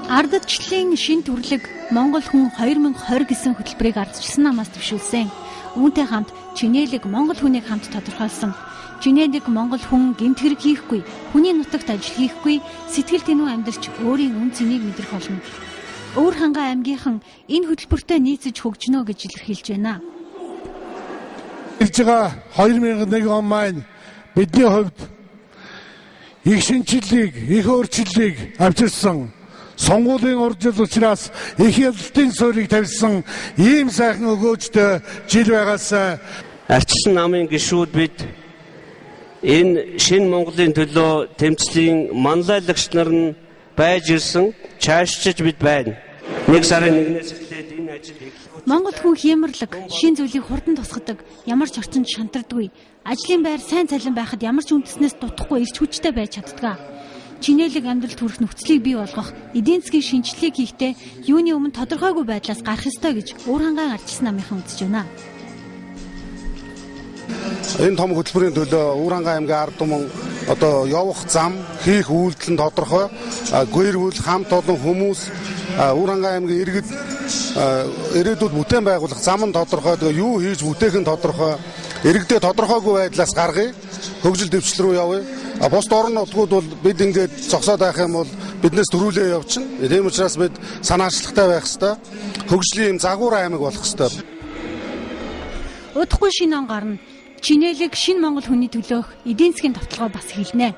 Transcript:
Ардчилын шин төрлөг Монгол хүн 2020 гэсэн хөтөлбөрийг ардчилсан намаас төвшүүлсэн. Үүнтэй хамт чинээлэг Монгол хүнийг хамт тодорхойлсон. Чинээлэг Монгол хүн гэмт хэрэг хийхгүй, хүний нутагт ажил хийхгүй, сэтгэл тэнүү амьдарч өөрийн үн цэнийг мэдрэх болно. Өвөр хангаа аймгийнхан энэ хөтөлбөртөө нийцэж хөгжнө гэж илэрхийлж байна. Ирж байгаа 2001 он маань бидний хувьд их шинжилгээг, их өөрчлөлийг авчирсан сонгуулийн уржил учраас их ялалтын суурийг тавьсан ийм сайхан өгөөжтэй жил байгаасаа ардчилсан намын гишүүд бид энэ шинэ Монголын төлөө тэмцлийн манлайлагч нар нь байж ирсэн, чаашчиж бид байна. Нэг сарын 1-ээс эхлээд энэ ажил эхлэх. Монгол хүн хиймэрлэг, шин зүйлийг хурдан тусгадаг, ямар ч орчинд шантардаггүй. Ажлын байр сайн цалин байхад ямар ч үндэснээс дутахгүй ирч хүчтэй байж чаддаг. Чинээлэг амьдралд хүрэх нөхцөлийг бий болгох, эдийн засгийн шинжилгээг хийхдээ юуны өмнө тодорхойгүй байдлаас гарах ёстой гэж өвөр хангаан ардчилсан намынхан үзэж байна. Энэ том хөтөлбөрийн төлөө өвөр хангаан аймгийн ард түмэн одоо явах зам, хийх үйлдэл нь тодорхой. Гэр бүл, хамт олон хүмүүс өвөр хангаан аймгийн иргэд ирээдүйд бүтээн байгуулах зам нь тодорхой. Тэгээ юу хийж бүтээх нь тодорхой. Иргэдээ тодорхойгүй байдлаас гаргая. Хөгжил дэвшил рүү явъя. Бусд орон нутгууд бол бид ингээд зогсоод байх юм бол биднээс төрүүлээ явчихна. Тийм учраас бид санаачлагтай байх ёстой. Хөгжлийн юм загвар аймаг болох ёстой. Удахгүй шинэ он гарна. Чинээлэг шинэ Монгол хүний төлөөх эдийн засгийн товтлогоо бас хэлнэ.